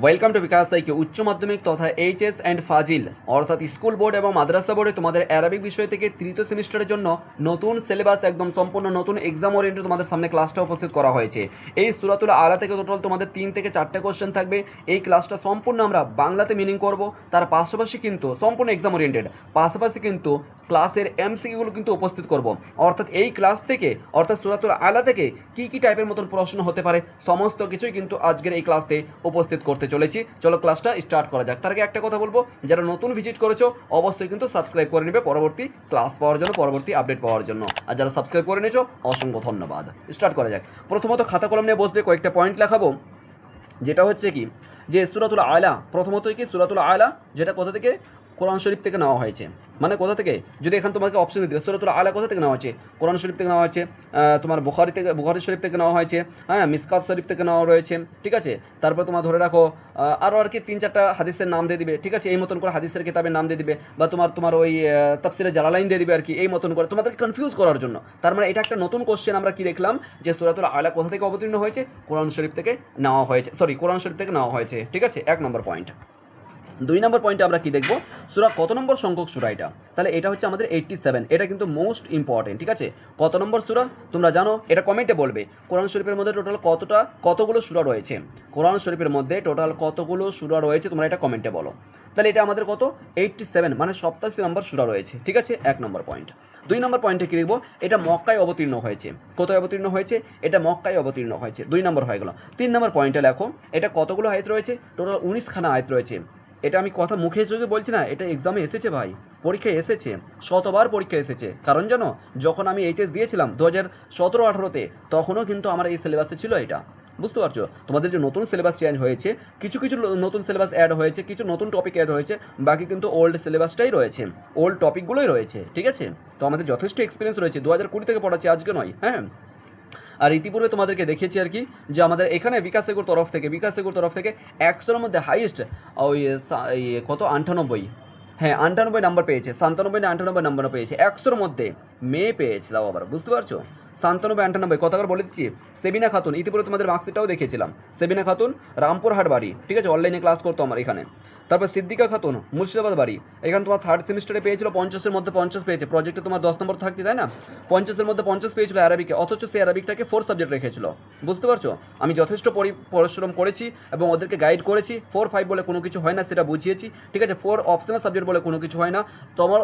Welcome to বিকাশ সাইকে উচ্চ মাধ্যমিক তথা এইচএস অ্যান্ড ফাজিল অর্থাৎ স্কুল বোর্ড এবং মাদ্রাসা বোর্ডে তোমাদের অ্যারাবিক বিষয় থেকে তৃতীয় সেমিস্টারের জন্য নতুন সিলেবাস একদম সম্পূর্ণ নতুন এক্সাম ওরিয়েন্টেড তোমাদের সামনে ক্লাসটা উপস্থিত করা হয়েছে। এই সূরাতুল আলা থেকে টোটাল তোমাদের 3 থেকে 4টে কোশ্চেন থাকবে। এই ক্লাসটা সম্পূর্ণ আমরা বাংলাতে মিনিং করব, তার পাশাপাশি কিন্তু সম্পূর্ণ এক্সাম ওরিয়েন্টেড, পাশাপাশি কিন্তু ক্লাসের এমসিকিউগুলো কিন্তু উপস্থিত করব। অর্থাৎ এই ক্লাস থেকে অর্থাৎ সূরাতুল আলা থেকে কী কী টাইপের মতন প্রশ্ন হতে পারে সমস্ত কিছুই কিন্তু আজকের এই ক্লাসে উপস্থিত করতে চলেছি। চলো ক্লাসটা স্টার্ট করা যাক। তার আগে একটা কথা বলবো, যারা নতুন ভিজিট করেছো অবশ্যই কিন্তু সাবস্ক্রাইব করে নেবে পরবর্তী ক্লাস পাওয়ার জন্য, পরবর্তী আপডেট পাওয়ার জন্য। আর যারা সাবস্ক্রাইব করে নিয়েছো অসংখ্য ধন্যবাদ। স্টার্ট করা যাক। প্রথমত খাতা কলম নিয়ে বসবে, কয়েকটা পয়েন্ট লেখাবো। যেটা হচ্ছে কি যে সূরাতুল আলা, প্রথমতই কি সূরাতুল আলা যেটা কোথা থেকে, কোরআন শরীফ থেকে নেওয়া হয়েছে। মানে কোথা থেকে, যদি এখানে তোমাকে অপশন দিবে সূরাতুল আলা কোথা থেকে নেওয়া হয়েছে, কোরআন শরীফ থেকে নেওয়া হয়েছে, তোমার বুখারী শরীফ থেকে নেওয়া হয়েছে, হ্যাঁ মিসকাত শরীফ থেকে নেওয়া রয়েছে, ঠিক আছে। তারপর তোমার ধরে রাখো আরও আর কি 3-4টা হাদিসের নাম দিয়ে দিবে, ঠিক আছে। এই মতন করে হাদিসের কিতাবের নাম দিয়ে দিবে, বা তোমার ওই তাফসিরে জালালাইন দিয়ে দিবে আর কি, এই মতন করে তোমাদের কনফিউজ করার জন্য। তার মানে এটা একটা নতুন কোশ্চেন আমরা কি দেখলাম যে সূরাতুল আলা কোথা থেকে অবতীর্ণ হয়েছে, কোরআন শরীফ থেকে নেওয়া হয়েছে, কোরআন শরীফ থেকে নেওয়া হয়েছে, ঠিক আছে। 1 নম্বর পয়েন্ট। 2 নম্বর পয়েন্টে আমরা কি দেখব, সূরা কত নম্বর সংখ্যক সূরা এটা, তাহলে এটা হচ্ছে আমাদের 87। এটা কিন্তু মোস্ট ইম্পর্টেন্ট, ঠিক আছে। কত নম্বর সূরা তোমরা জানো, এটা কমেন্টে বলবে। কোরআন শরীফের মধ্যে টোটাল কতগুলো সূরা রয়েছে, কোরআন শরীফের মধ্যে টোটাল কতগুলো সূরা রয়েছে তোমরা এটা কমেন্টে বলো। তাহলে এটা আমাদের কত, 87, মানে 87 নম্বর সূরা রয়েছে, ঠিক আছে। 1 নম্বর পয়েন্ট। 2 নম্বর পয়েন্টে কী লিখবো, এটা মক্কায় অবতীর্ণ হয়েছে। কোথায় অবতীর্ণ হয়েছে, এটা মক্কায় অবতীর্ণ হয়েছে, 2 নম্বর হয়ে গেল। 3 নম্বর পয়েন্টে লেখো, এটা কতগুলো আয়াত রয়েছে, টোটাল 19খানা আয়াত রয়েছে। এটা আমি কথা মুখে যদি বলছি না, এটা এক্সামে এসেছে ভাই, পরীক্ষায় এসেছে, শতবার পরীক্ষায় এসেছে। কারণ জানো, যখন আমি এইচএস দিয়েছিলাম 2017-18-তে, তখনও কিন্তু আমার এই সিলেবাসে ছিল এটা। বুঝতে পারছো, তোমাদের যে নতুন সিলেবাস চেঞ্জ হয়েছে, কিছু কিছু নতুন সিলেবাস অ্যাড হয়েছে, কিছু নতুন টপিক অ্যাড হয়েছে, বাকি কিন্তু ওল্ড সিলেবাসটাই রয়েছে, ওল্ড টপিকগুলোই রয়েছে, ঠিক আছে। তো আমাদের যথেষ্ট এক্সপিরিয়েন্স রয়েছে, 2020 থেকে পড়াচ্ছি, আজকে নয়, হ্যাঁ। আর ইতিপূর্বে তোমাদেরকে দেখিয়েছি আর কি, যে আমাদের এখানে বিকাশ সেগুর তরফ থেকে 100-র মধ্যে হাইয়েস্ট ওই কত 98, হ্যাঁ 98 নাম্বার পেয়েছে, 97 না 98 নাম্বার পেয়েছে 100-র মধ্যে, মেয়ে পেয়েছে। তাও আবার বুঝতে পারছো, 97-98 কথা করে বলে দিচ্ছি। সেবিনা খাতুন, ইতিপূর্বে তোমাদের মার্কশিটটাও দেখিয়েছিলাম। সেবিনা খাতুন রামপুরহাট বাড়ি, ঠিক আছে, অনলাইনে ক্লাস করতো আমার এখানে। তারপর সিদ্দিকা খাতুন মুর্শিদাবাদ বাড়ি, এখানে তোমার 3rd সেমিস্টারে পেয়েছিল 50-এর মধ্যে 50 পেয়েছে। প্রজেক্টে তোমার 10 নম্বর থাকছে, তাই না, 50-এর মধ্যে 50 পেয়েছিল অ্যারাবিকে, অথচ সেই অ্যারাবিকটাকে 4 সাবজেক্ট রেখেছিল। বুঝতে পারছো, আমি যথেষ্ট পরিশ্রম করেছি এবং ওদেরকে গাইড করেছি। 4-5 বলে কোনো কিছু হয় না, সেটা বুঝিয়েছি, ঠিক আছে। 4 অপশনাল সাবজেক্ট বলে কোনো কিছু হয় না। তোমার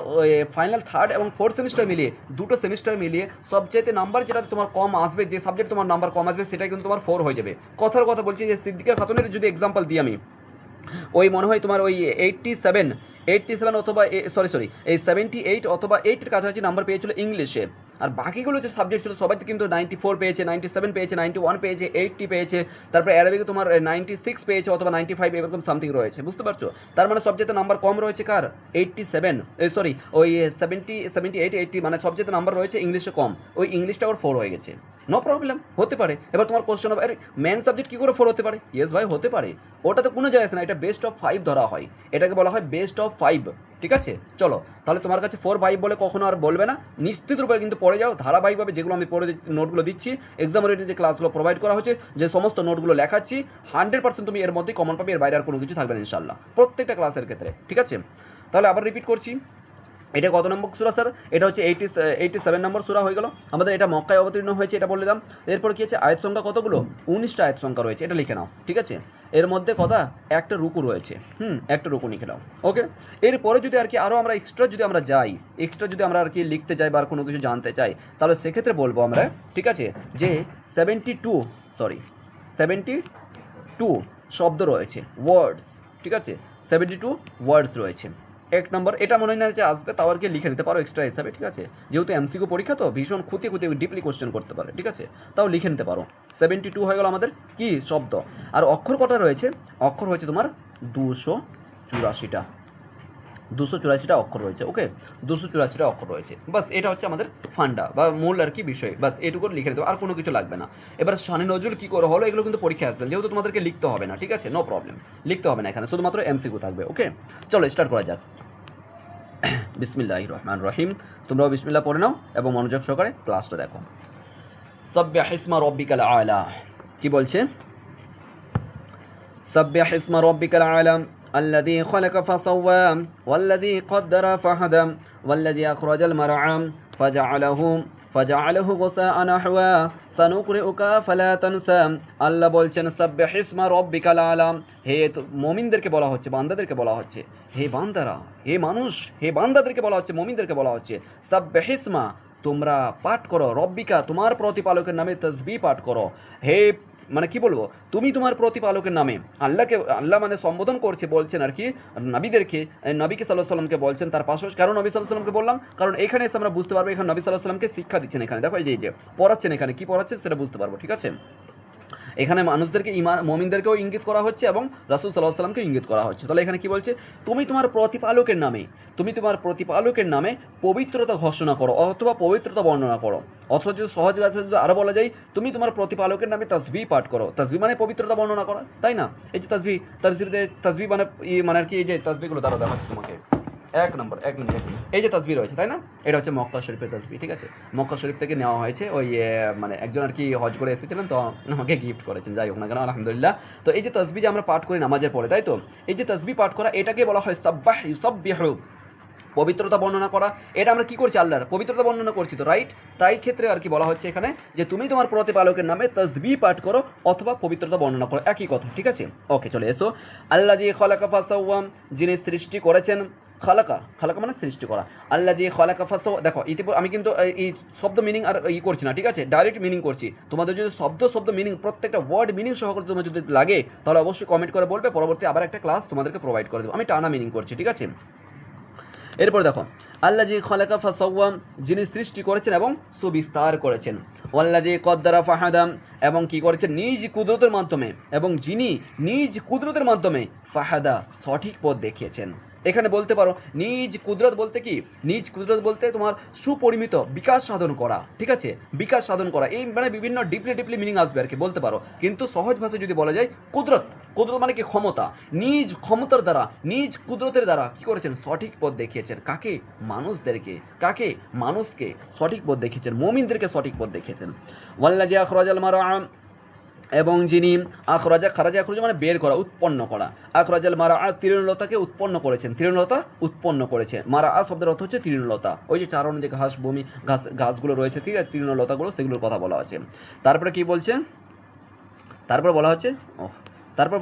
ফাইনাল 3rd এবং 4th সেমিস্টার মিলিয়ে, দুটো সেমিস্টার মিলিয়ে সবচেয়ে নাম্বার যেটা তোমার কম আসবে, যে সাবজেক্ট তোমার নাম্বার কম আসবে, সেটা কিন্তু তোমার 4 হয়ে যাবে। কথার কথা বলছি, যে সিদ্দিকা খাতুনের যদি এক্সাম্পল দিই আমি, ওই মনে হয় তোমার ওই 87 অথবা এই 78 অথবা 8-এর কাছাকাছি নাম্বার পেয়েছিল ইংলিশে। আর বাকিগুলো যে সাবজেক্ট ছিল সবাই কিন্তু 94 পেয়েছে, 97 পেয়েছে, 91 পেয়েছে, 80 পেয়েছে। তারপরে অ্যারাবিকে তোমার 96 পেয়েছে অথবা 95 এরকম সামথিং রয়েছে। বুঝতে পারছো, তার মানে সবচেয়ে নাম্বার কম রয়েছে কার, 87, ওই 70, 78, 80, মানে সবচেয়ে নাম্বার রয়েছে ইংলিশে কম, ওই ইংলিশটা ওর 4 হয়ে গেছে। নো প্রবলেম, হতে পারে। এবার তোমার কোশ্চেন হবে, আরে মেন সাবজেক্ট কী করে 4 হতে পারে? ইয়েস ভাই, হতে পারে, ওটা তো কোনো যায় আসে না, এটা বেস্ট অফ 5 ধরা হয়, এটাকে বলা হয় বেস্ট অফ 5, ঠিক আছে। চলো, তাহলে তোমার কাছে 4-5 বলে কখনো আর বলবে না, নিশ্চিত রূপে কিন্তু পড়ে যাও ধারাবাহিকভাবে, যেগুলো আমি পড়ে নোটগুলো দিচ্ছি, এক্সাম ওরিয়েন্টেড যে ক্লাসগুলো প্রোভাইড করা হচ্ছে, যে সমস্ত নোটগুলো লেখাচ্ছি, 100% তুমি এর মধ্যেই কমন পাবে, এর বাইরে আর কোনো কিছু থাকবে না ইনশাল্লাহ, প্রত্যেকটা ক্লাসের ক্ষেত্রে, ঠিক আছে। তাহলে আবার রিপিট করছি, এটা কত নম্বর সূরা স্যার, এটা হচ্ছে 87 নম্বর সূরা হয়ে গেল আমাদের। এটা মক্কায় অবতীর্ণ হয়েছে, এটা বলে দিলাম। এরপর কি আছে, আয়াত সংখ্যা কতগুলো, 19টা আয়াত সংখ্যা রয়েছে, এটা লিখে নাও, ঠিক আছে। এর মধ্যে কথা একটা রুকু রয়েছে, একটা রুকু লিখে নাও, ওকে। এরপরে যদি আর কি আরও আমরা এক্সট্রা যদি আমরা আর কি লিখতে চাই বা আর কোনো কিছু জানতে চাই, তাহলে সেক্ষেত্রে বলবো আমরা, ঠিক আছে, যে 72 শব্দ রয়েছে, ওয়ার্ডস, ঠিক আছে, 72 ওয়ার্ডস রয়েছে। 1 নম্বর, এটা মনে হয় না যে আসবে, তাও আর কি লিখে নিতে পারো এক্সট্রা হিসাবে, ঠিক আছে। যেহেতু এমসিকিউ পরীক্ষা তো ভীষণ খুঁটিয়ে ডিপলি কোশ্চেন করতে পারে, ঠিক আছে, তাও লিখে নিতে পারো। 72 হয়ে গেল আমাদের কি শব্দ। আর অক্ষর কটা রয়েছে, অক্ষর হয়েছে তোমার 284টা, 284টা অক্ষর রয়েছে, ওকে, 284টা অক্ষর রয়েছে। বাস এটা হচ্ছে আমাদের ফান্ডা বা মূল আর কি বিষয়, বাস এটুকু লিখে দেবো, আর কোনো কিছু লাগবে না। এবার শানে নজরুল কী করে হলো, এগুলো কিন্তু পরীক্ষা আসবে, যেহেতু তোমাদেরকে লিখতে হবে না, ঠিক আছে, নো প্রবলেম, লিখতে হবে না, এখানে শুধুমাত্র এমসিকিউ থাকবে, ওকে। চলো স্টার্ট করা যাক। বিসমিল্লাহির রহমানির রহিম। তোমরাও বিসমিল্লাহ পড়ে নাও এবং মনোযোগ সহকারে ক্লাসটা দেখো। সাব্বিহ ইসমা রাব্বিকাল আলা, কি বলছে, সাব্বিহ ইসমা রাব্বিকাল আলা الذي خلق فسوى والذي قدر فهدى والذي أخرج المرعى فجعله غثاء نحوا سنقرئك فلا تنسى আল্লাহ বলছেন সাব্বিহ ইসমা রাব্বিকাল আলা। হে মুমিনদেরকে বলা হচ্ছে, বান্দাদেরকে বলা হচ্ছে, হে বান্দারা, হে মানুষ, হে বান্দাদেরকে বলা হচ্ছে, মুমিনদেরকে বলা হচ্ছে সাব্বিহ ইসমা, তোমরা পাঠ করো, রব্বিকা তোমার প্রতিপালকের নামে তাসবিহ পাঠ করো। হে মানে কি বলবো, তুমি তোমার প্রতিপালকের নামে, আল্লাহ মানে সম্বোধন করছে, বলছেন আর কি নবীকে সাল্লাল্লাহু আলাইহি সাল্লামকে বলছেন। তার পাশাপাশি কারণ নবী সাল্লাল্লাহু আলাইহি সাল্লামকে বললাম, কারণ এখানে এসে আমরা বুঝতে পারবো এখানে নবী সাল্লাল্লাহু আলাইহি সাল্লামকে শিক্ষা দিচ্ছেন। এখানে দেখো এই যে পড়াচ্ছেন, এখানে কি পড়াচ্ছেন সেটা বুঝতে পারবো, ঠিক আছে। এখানে মানুষদেরকে মুমিনদেরকেও ইঙ্গিত করা হচ্ছে এবং রাসূল সাল্লাল্লাহু আলাইহি সাল্লামকে ইঙ্গিত করা হচ্ছে। তাহলে এখানে কি বলছে, তুমি তোমার প্রতিপালকের নামে পবিত্রতা ঘোষণা করো অথবা পবিত্রতা বর্ণনা করো, অথবা যদি সহজ ভাষায় যদি আরও বলা যায়, তুমি তোমার প্রতিপালকের নামে তাসবিহ পাঠ করো। তাসবিহ মানে পবিত্রতা বর্ণনা করা, তাই না? এই যে তাসবিহ মানে আর কি, এই যে তাসবিহগুলো দ্বারা দেখাচ্ছি তোমাকে। এক মিনিট এই যে তাসবিহ রয়েছে, তাই না? এটা হচ্ছে মক্কা শরীফের তাসবিহ, ঠিক আছে। মক্কা শরীফ থেকে নেওয়া হয়েছে, ওই মানে একজন আর কি হজ করে এসেছিলেন, তো আমাকে গিফট করেছেন, যাই হোক না কেন আলহামদুলিল্লাহ। তো এই যে তাসবিহ যে আমরা পাঠ করি নামাজের পরে, তাই তো, এই যে তাসবিহ পাঠ করা এটাকে বলা হয় সাব্বাহ ইউসাব্বিহু, পবিত্রতা বর্ণনা করা। এটা আমরা কি করছি, আল্লাহর পবিত্রতা বর্ণনা করছি তো, রাইট? তাই ক্ষেত্রে আর কি বলা হচ্ছে এখানে যে তুমি তোমার প্রতিপালকের নামে তাসবিহ পাঠ করো অথবা পবিত্রতা বর্ণনা করো, একই কথা, ঠিক আছে। ওকে, চলে এসো। আল্লাযী খালাকা ফাসাওয়া, যিনি সৃষ্টি করেছেন, খালাকা মানে সৃষ্টি করা। আল্লাযী খালাকা ফাসাওয়া, দেখো ইতিপূর্বে আমি কিন্তু এই শব্দ মিনিং আর করছি না, ঠিক আছে, ডাইরেক্ট মিনিং করছি। তোমাদের যদি শব্দ মিনিং প্রত্যেকটা ওয়ার্ড মিনিং সহকারে তোমার যদি লাগে তাহলে অবশ্যই কমেন্ট করে বলবে, পরবর্তী আবার একটা ক্লাস তোমাদেরকে প্রোভাইড করে দেবো। আমি টানা মিনিং করছি, ঠিক আছে। এরপর দেখো, আল্লাযী খালাকা ফাসাওয়া, যিনি সৃষ্টি করেছেন এবং সুবিস্তার করেছেন। ওয়াল্লাযী কদ্দারা ফাহাদা, এবং কি করেছেন, নিজ কুদরতের মাধ্যমে, এবং যিনি নিজ কুদরতের মাধ্যমে ফাহাদা, সঠিক পথ দেখিয়েছেন। এখানে বলতে পারো নিজ কুদরত বলতে কি, নিজ কুদরত বলতে তোমার সুপরিমিত বিকাশ সাধন করা, ঠিক আছে, বিকাশ সাধন করা, এই মানে বিভিন্ন ডিপলি মিনিং আসবে আর কি, বলতে পারো। কিন্তু সহজ ভাষায় যদি বলা যায়, কুদরত মানে কি, ক্ষমতা, নিজ ক্ষমতার দ্বারা, নিজ কুদরতের দ্বারা কি করেছেন, সঠিক পথ দেখিয়েছেন। কাকে? মানুষকে সঠিক পথ দেখিয়েছেন, মুমিনদেরকে সঠিক পথ দেখিয়েছেন। ওয়াল্লাযী আখরাজাল মারআ, এবং যিনি খারাজা মানে বের করা, উৎপন্ন করা। আখরাজাল মারআ, তৃণলতাকে উৎপন্ন করেছেন, তৃণলতা উৎপন্ন করেছে। মারআ শব্দের অর্থ হচ্ছে তৃণলতা, ওই যে চারণ যে ঘাসগুলো রয়েছে, ঠিক আছে, তৃণলতাগুলো, সেগুলোর কথা বলা আছে। তারপরে কি বলছে, তারপর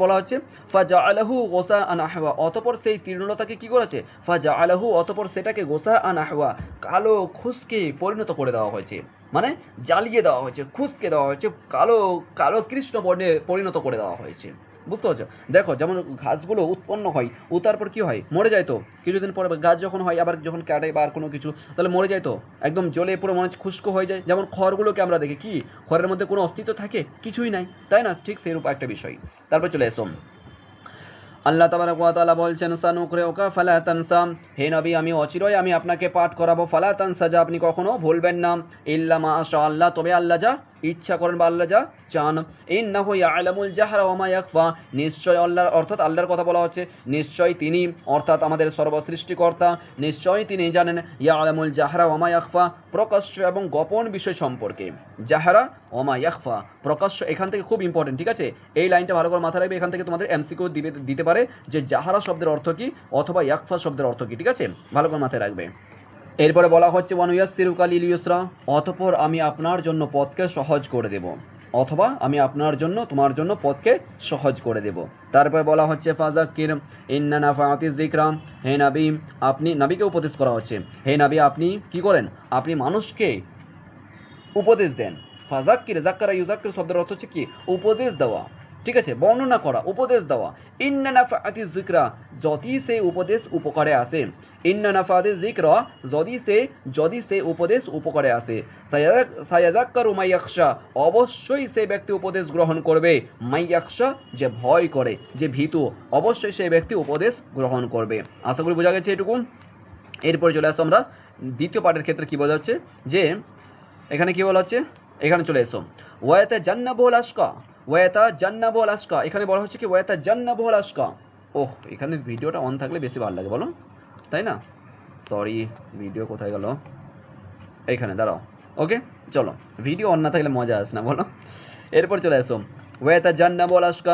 বলা হচ্ছে ফাজআলাহু গোসাআন আহওয়া, অতঃপর সেই তৃণলতাকে কি করেছে, ফাজআলাহু, অতঃপর সেটাকে গোসাআন আহওয়া, কালো খুশকে পরিণত করে দেওয়া হয়েছে, মানে জ্বালিয়ে দেওয়া হয়েছে, খুশকে দেওয়া হয়েছে, কালো কৃষ্ণ বর্ণে পরিণত করে দেওয়া হয়েছে। বুঝতে পারছো? দেখো যেমন ঘাসগুলো উৎপন্ন হয়, ও তারপর কী হয়, মরে যায় তো কিছুদিন পরে, গাছ যখন হয় আবার যখন কাটে বা আর কোনো কিছু, তাহলে মরে যায় তো, একদম জ্বলে পুরো মনে হচ্ছে খুশকো হয়ে যায়। যেমন খড়গুলোকে আমরা দেখি, কি খড়ের মধ্যে কোনো অস্তিত্ব থাকে, কিছুই নাই, তাই না? ঠিক সেইরূপ একটা বিষয়। তারপর চলে এসো, আল্লাহ তাবারাক ওয়া তাআলা বলছেন সানুকরিউকা ফালা তানসা, হে নবী আমি অচিরই আমি আপনাকে পাঠ করাবো, ফালা তানসা, যা আপনি কখনো ভুলবেন না, ইল্লা মা আশা আল্লাহ, তবে আল্লাহ যা ইচ্ছা করেন বা আল্লাহ যা চান। ইন্নাহু ইয়ালামুল জাহরা ওয়া মা ইয়াখফা, নিশ্চয় আল্লাহর, অর্থাৎ আল্লাহর কথা বলা হচ্ছে, নিশ্চয় তিনি, অর্থাৎ আমাদের সর্বসৃষ্টিকর্তা, নিশ্চয় তিনি জানেন, ইয়ালামুল জাহরা ওয়া মা ইয়াখফা, প্রকাশ্য এবং গোপন বিষয় সম্পর্কে। জাহরা ওয়া মা ইয়াখফা, প্রকাশ্য, এখান থেকে খুব ইম্পর্টেন্ট, ঠিক আছে, এই লাইনটা ভালো করে মাথায় রাখবে, এখান থেকে তোমাদের এমসিকিউ দিতে পারে যে জাহরা শব্দের অর্থ কী অথবা ইয়াখফা শব্দের অর্থ কী, ঠিক আছে, ভালো করে মাথায় রাখবে। এরপরে বলা হচ্ছে ওয়ানুয়াসসিরুকা লিল ইউসরা, অতঃপর আমি আপনার জন্য পথকে সহজ করে দেব, অথবা আমি আপনার জন্য, তোমার জন্য পথকে সহজ করে দেব। তারপরে বলা হচ্ছে ফাযাক্কির ইন্না নাফাআতিয যিকরা, হে নবী, আপনি, নবীকে উপদেশ করা হচ্ছে, হে নবী আপনি কি করেন, আপনি মানুষকে উপদেশ দেন। ফাযাক্কির, যাক্কারা ইউযাক্কির শব্দের অর্থ হচ্ছে কি, উপদেশ দেওয়া, ঠিক আছে, বর্ণনা করা, উপদেশ দেওয়া। ইন্না নাফাআতিয যিকরা, যদি সে উপদেশ উপকারে আসে, ইন্না নাফাআতিয যিকরা, যদি সে উপদেশ উপকারে আসে, সায়াযাক্কারু মাই ইয়াখশা, অবশ্যই সেই ব্যক্তি উপদেশ গ্রহণ করবে, মাই ইয়াখশা, যে ভয় করে, যে ভীতু, অবশ্যই সেই ব্যক্তি উপদেশ গ্রহণ করবে। আশা করি বোঝা গেছে এটুকু। এরপরে চলে আসো আমরা দ্বিতীয় পার্টের ক্ষেত্রে কি বোঝা হচ্ছে, যে এখানে কি বলা হচ্ছে, এখানে চলে এসো, ওয়ায়াতাজান্নাবুল আশকা, এখানে বলা হচ্ছে কি ওয়ায়াতাজান্নাবুল আশকা। ওহ, এখানে ভিডিওটা অন থাকলে বেশি ভালো লাগে, বলো, তাই না? সরি, ভিডিও কোথায় গেল, এইখানে দাঁড়াও। ওকে, চলো, ভিডিও অন না থাকলে মজা আসে না, বলো। এরপর চলে এসো, ওয়ায়াতাজান্নাবুল আশকা,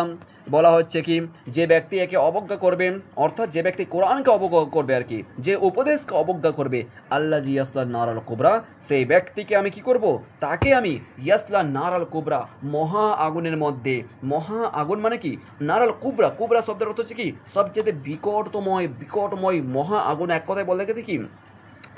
বলা হচ্ছে কি যে ব্যক্তি একে অবজ্ঞা করবে, অর্থাৎ যে ব্যক্তি কোরআনকে অবজ্ঞা করবে আর কি, যে উপদেশকে অবজ্ঞা করবে, আল্লাহ জি ইয়াসলা নারাল কুবরা, সেই ব্যক্তিকে আমি কি করব, তাকে আমি ইয়াসলা নারাল কুবরা, মহা আগুনের মধ্যে, মহা আগুন মানে কি, নারাল কুবরা, কুবরা শব্দের অর্থ হচ্ছে কি সবচেয়ে বিকটময় মহা আগুন, এক কথায় বলতে গেছে কি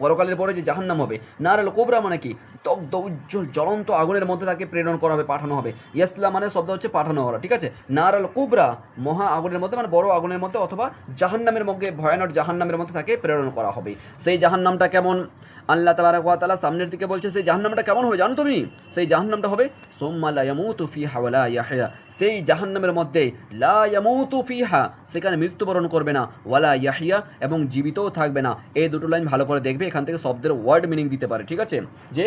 পরকালের পরে যে জাহান্নাম হবে, নারাল কোবরা মানে কি দগ্ধ উজ্জ্বল জ্বলন্ত আগুনের মধ্যে তাকে প্রেরণ করা হবে, পাঠানো হবে। ইয়াসলা মানে শব্দ হচ্ছে পাঠানো করা, ঠিক আছে। নারাল কোবরা মহা আগুনের মধ্যে মানে বড় আগুনের মধ্যে, অথবা জাহান্নামের মধ্যে, ভয়ানক জাহান্নামের মধ্যে তাকে প্রেরণ করা হবে। সেই জাহান্নামটা কেমন, আল্লাহ তাবারাক ওয়া তাআলা সামনের দিকে বলছে সেই জাহান্নামটা কেমন হবে জানো তুমি, সেই জাহান্নামটা হবে সুম্মা লা ইয়ামুতু ফিহা ওয়া লা ইয়াহইয়া, সেই জাহান্নামের মধ্যে লা ইয়ামুতু ফিহা, সেখানে মৃত্যুবরণ করবে না, ওয়ালা ইয়াহিয়া, এবং জীবিতও থাকবে না। এই দুটো লাইন ভালো করে দেখবে, এখান থেকে শব্দের ওয়ার্ড মিনিং দিতে পারে, ঠিক আছে। যে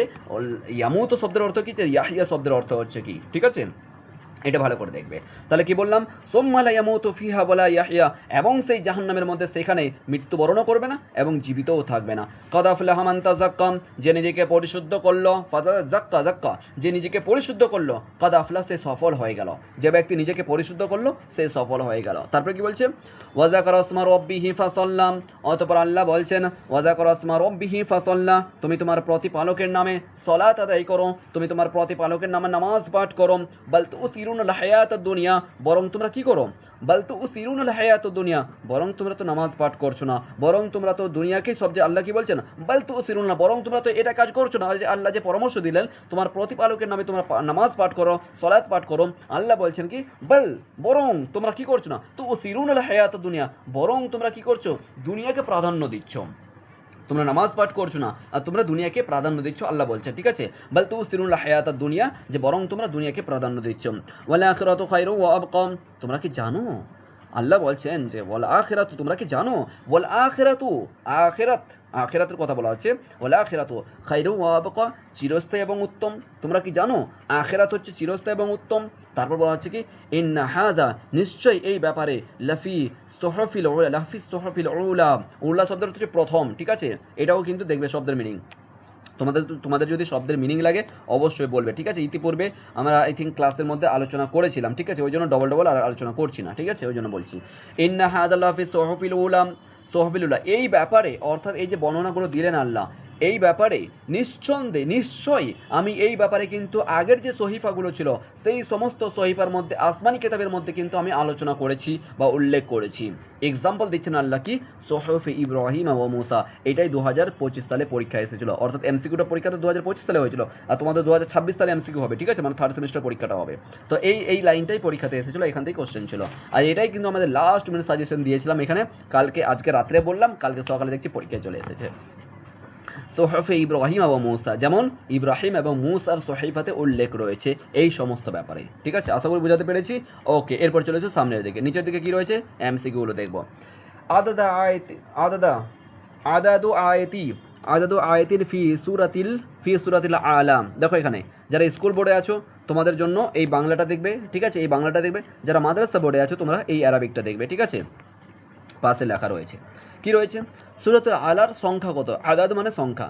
ইয়ামুতু শব্দের অর্থ কি, যে ইয়াহিয়া শব্দের অর্থ হচ্ছে কি, ঠিক আছে, এটা ভালো করে দেখবে। তাহলে কি বললাম, সুম্মা লা ইয়ামুতু ফিহা ওয়ালা ইয়াহইয়া, এবং সেই জাহান্নামের মধ্যে সেখানে মৃত্যুবরণও করবে না এবং জীবিতও থাকবে না। কদ আফলাহা মান তাযাক্কা, যে নিজেকে পরিশুদ্ধ করলো, যাক্কা, যে নিজেকে পরিশুদ্ধ করলো, কদ আফলাহ, সে সফল হয়ে গেল। যে ব্যক্তি নিজেকে পরিশুদ্ধ করলো সে সফল হয়ে গেল। তারপরে কি বলছে, ওয়া যাকারা ইসমা রাব্বিহি ফাসাল্লা, অতঃপর আল্লাহ বলছেন ওয়া যাকারা ইসমা রাব্বিহি ফাসাল্লা, তুমি তোমার প্রতিপালকের নামে সালাত আদায় করো, তুমি তোমার প্রতিপালকের নামে নামাজ পাঠ করো। বাল তুসিরুনাল হায়াতাদ দুনিয়া, বরং তোমরা কি করো, বাল তুসিরুনাল হায়াতাদ দুনিয়া, বরং তোমরা তো নামাজ পাঠ করছো না, বরং তোমরা তো দুনিয়াকেই সব, যে আল্লাহ কি বলছেন, বাল তুসিরুনা, বরং তোমরা তো এটা কাজ করছো না। যে আল্লাহ যে পরামর্শ দিলেন তোমার প্রতিপালকের নামে তোমরা নামাজ পাঠ করো, সালাত পাঠ করো, আল্লাহ বলছেন কি বাল, বরং তোমরা কি করছো না, তুসিরুনাল হায়াতাদ দুনিয়া, বরং তোমরা কি করছো, দুনিয়াকে প্রাধান্য দিচ্ছ, তোমরা নামাজ পাঠ করছো না আর তোমরা দুনিয়াকে প্রাধান্য দিচ্ছ, আল্লাহ বলছেন, ঠিক আছে। বাল তুসিরুনাল হায়াতাদ দুনিয়া, যে বরং তোমরা দুনিয়াকে প্রাধান্য দিচ্ছ। ওয়াল আখিরাতু খায়রুন ওয়া আবকা, তোমরা কি জানো, আল্লাহ বলছেন যে ওয়াল আখিরাতু, তোমরা কি জানো, ওয়াল আখিরাতু, আখিরাতের কথা বলা হচ্ছে, ওয়াল আখিরাতু খায়রুন ওয়া আবকা, চিরস্থায়ী এবং উত্তম, তোমরা কি জানো আখিরাত হচ্ছে চিরস্থায়ী এবং উত্তম। তারপর বলা হচ্ছে কি ইন্না হাযা, নিশ্চয় এই ব্যাপারে, লাফি সোহফিল উলা, লাফি সোহফিল উলা, উলা শব্দের হচ্ছে প্রথম, ঠিক আছে। এটাও কিন্তু দেখবে শব্দের মিনিং, তোমাদের যদি শব্দের মিনিং লাগে অবশ্যই বলবে, ঠিক আছে। ইতিপূর্বে আমরা আই থিঙ্ক ক্লাসের মধ্যে আলোচনা করেছিলাম, ঠিক আছে, ওই জন্য ডবল আর আলোচনা করছি না, ঠিক আছে, ওই জন্য বলছি ইন্না হাযা লাফি সোহফিল উলা, সোহফিল উলা, এই ব্যাপারে, অর্থাৎ এই যে বর্ণনাগুলো দিলেন আল্লাহ, এই ব্যাপারে নিশ্চয়ই আমি এই ব্যাপারে কিন্তু আগের যে সহিফাগুলো ছিল সেই সমস্ত সহিফার মধ্যে, আসমানি কিতাবের মধ্যে কিন্তু আমি আলোচনা করেছি বা উল্লেখ করেছি। এক্সাম্পল দিচ্ছেন আল্লাহ কি, সোহফে ইব্রাহিম ও মুসা, এটাই 2025 সালে পরীক্ষা এসেছিল, অর্থাৎ এমসিকিউটা পরীক্ষা তো 2025 সালে হয়েছিল, আর তোমাদের 2026 সালে এমসিকিউ হবে, ঠিক আছে, মানে থার্ড সেমিস্টার পরীক্ষাটা হবে। তো এই লাইনটাই পরীক্ষাতে এসেছিলো, এখান থেকে কোশ্চেন ছিল, আর এটাই কিন্তু আমাদের লাস্ট মিনিট সাজেশন দিয়েছিলাম এখানে, আজকে রাত্রে বললাম, কালকে সকালে দেখছি পরীক্ষায় চলে এসেছে। সোহফে ইব্রাহিম এবং মুসা, যেমন ইব্রাহিম এবং মুসার সোহিফাতে উল্লেখ রয়েছে এই সমস্ত ব্যাপারে, ঠিক আছে, আশা করি বোঝাতে পেরেছি। ওকে, এরপর চলেছে সামনের দিকে, নিচের দিকে কি রয়েছে, এমসিকিউগুলো দেখবো। আদাদু আয়াতিন ফি সূরাতিল আলা, দেখো এখানে যারা স্কুল বোর্ডে আছো তোমাদের জন্য এই বাংলাটা দেখবে, ঠিক আছে, এই বাংলাটা দেখবে, যারা মাদ্রাসা বোর্ডে আছো তোমরা এই আরবিকটা দেখবে, ঠিক আছে। পাশে লেখা রয়েছে, কি রয়েছে, সূরাতুল আলার সংখ্যা কত, আদাদ মানে সংখ্যা,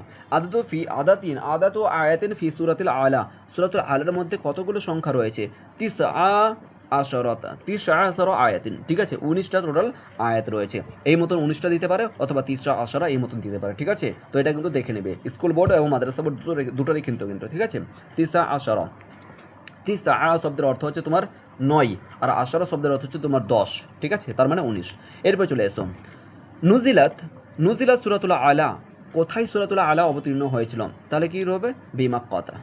আদাতু আয়াতিন ফি সূরাতিল আলা, সূরাতুল আলার মধ্যে কতগুলো সংখ্যা রয়েছে, 19 আয়াতিন, ঠিক আছে, 19টা টোটাল আয়াত রয়েছে, এই মতন 19টা দিতে পারে অথবা 19 এই মতন দিতে পারে, ঠিক আছে। তো এটা কিন্তু দেখে নেবে, স্কুল বোর্ড এবং মাদ্রাসা বোর্ড দুটোরই কিন্তু, ঠিক আছে। 19 শব্দের অর্থ হচ্ছে তোমার 9, আর 10 শব্দের অর্থ হচ্ছে তোমার 10, ঠিক আছে, তার মানে 19। এরপর চলে এসো, নুজিলাত সূরাতুল আলা, কোথায় সূরাতুল আলা অবতীর্ণ হয়েছিল, তাহলে কি হবে, বিমাক্কাতা,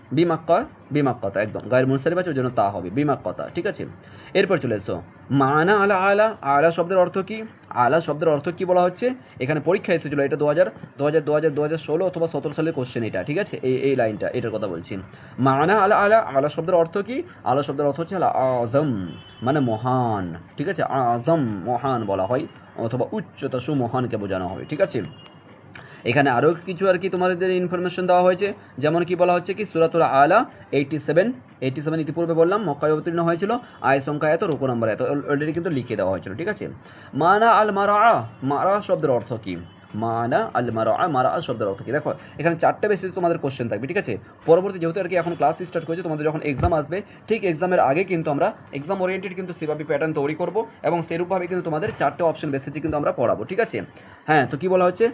একদম গায়ের মুনসারিফ আছে ওই জন্য তা হবে বিমাক্কাতা, ঠিক আছে। এরপর চলে এসো, মানা আলা শব্দের অর্থ কি, আলা শব্দের অর্থ কি বলা হচ্ছে, এখানে পরীক্ষা এসেছিল, এটা 2016 অথবা 17 সালের কোশ্চেন এটা, ঠিক আছে, এই লাইনটা, এটার কথা বলছি। মানা আলা শব্দের অর্থ কি, আলা শব্দের অর্থ হচ্ছে আজম, মানে মহান, ঠিক আছে, আজম মহান বলা হয়, অথবা উচ্চতা সুমহানকে বোঝানো হবে, ঠিক আছে। এখানে আরও কিছু আর কি তোমাদের ইনফরমেশন দেওয়া হয়েছে, যেমন কি বলা হচ্ছে কি সূরাতুল আলা 87 ইতিপূর্বে বললাম মক্কায় অবতীর্ণ হয়েছিল, আয় সংখ্যা এত, রুকু নম্বর এত, অলরেডি কিন্তু লিখে দেওয়া হয়েছিল, ঠিক আছে। মানা আল মারা শব্দের অর্থ কি, মানা আল মারা, মারা শব্দের অর্থ কি? দেখো এখানে 4টে বেসিস তোমাদের কোশ্চেন থাকবে, ঠিক আছে? পরবর্তী যেহেতু আর কি এখন ক্লাস স্টার্ট করেছে, তোমাদের যখন এক্সাম আসবে ঠিক এক্সামের আগে কিন্তু আমরা এক্সাম ওরিয়েন্টেড কিন্তু সেভাবে প্যাটার্ন তৈরি করবো এবং সেরূপভাবে কিন্তু তোমাদের 4টে অপশন বেসিসে কিন্তু আমরা পড়াবো, ঠিক আছে? হ্যাঁ, তো কী বলা হচ্ছে?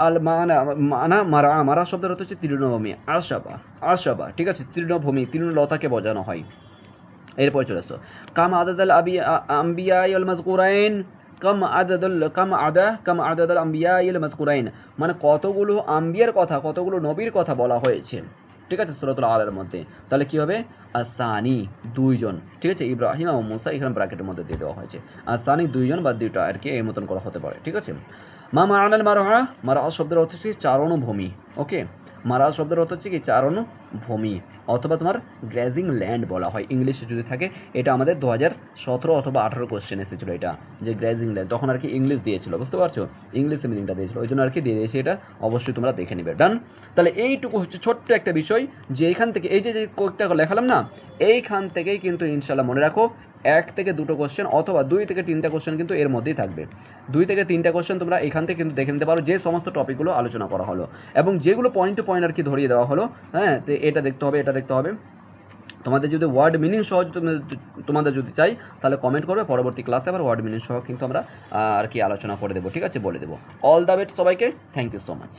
আল মানা, মানা মারা, মারা শব্দের অর্থ হচ্ছে তৃণভূমি, আশাবা, আশাবা, ঠিক আছে? তৃণভূমি, তৃণলতাকে বোঝানো হয়। এরপর চলে আসতো কাম আদাদাল আম্বিয়া ইল মাজকুরাইন, কাম আদাদাল আম্বিয়া ইল মাজকুরাইন, মানে কতগুলো আম্বিয়ার কথা, কতগুলো নবীর কথা বলা হয়েছে, ঠিক আছে, সূরাতুল আলার মধ্যে। তাহলে কী হবে? আসানি, 2জন, ঠিক আছে? ইব্রাহিম এবং মুসা এখানে ব্র্যাকেটের মধ্যে দিয়ে দেওয়া হয়েছে। আসানি 2জন বা 2টা আর কি, এই মতন করা হতে পারে, ঠিক আছে? মা আনাল মারহা, মারা শব্দের অর্থ হচ্ছে চারণভূমি, ওকে? মারা শব্দের অর্থ হচ্ছে কি? চারণভূমি, অথবা তোমার গ্র্যাজিং ল্যান্ড বলা হয় ইংলিশে যদি থাকে। এটা আমাদের 2017 অথবা 18 কোশ্চেন এসেছিলো, এটা যে গ্র্যাজিং ল্যান্ড, তখন আর কি ইংলিশ দিয়েছিল, বুঝতে পারছো? ইংলিশে মিনিংটা দিয়েছিল, ওই জন্য আর কি দিয়ে দিয়েছি, এটা অবশ্যই তোমরা দেখে নিবে। ডান? তাহলে এইটুকু হচ্ছে ছোট্ট একটা বিষয়, যে এখান থেকে এই যে কোডটা লেখালাম না, এইখান থেকেই কিন্তু ইনশাল্লাহ মনে রাখো 1 থেকে 2টো কোশ্চেন অথবা 2 থেকে 3টা কোশ্চেন কিন্তু এর মধ্যেই থাকবে। 2 থেকে 3টা কোশ্চেন তোমরা এখান থেকে কিন্তু দেখে নিতে পারো, যে সমস্ত টপিকগুলো আলোচনা করা হলো এবং যেগুলো পয়েন্ট টু পয়েন্ট আর কি ধরিয়ে দেওয়া হলো। হ্যাঁ, তো এটা দেখতে হবে, এটা দেখতে হবে। তোমাদের যদি ওয়ার্ড মিনিং সহ তোমাদের যদি চাই, তাহলে কমেন্ট করবে, পরবর্তী ক্লাসে আবার ওয়ার্ড মিনিং সহ কিন্তু আমরা আর কি আলোচনা করে দেবো, ঠিক আছে? বলে দেবো। অল দ্য বেস্ট সবাইকে, থ্যাংক ইউ সো মাচ।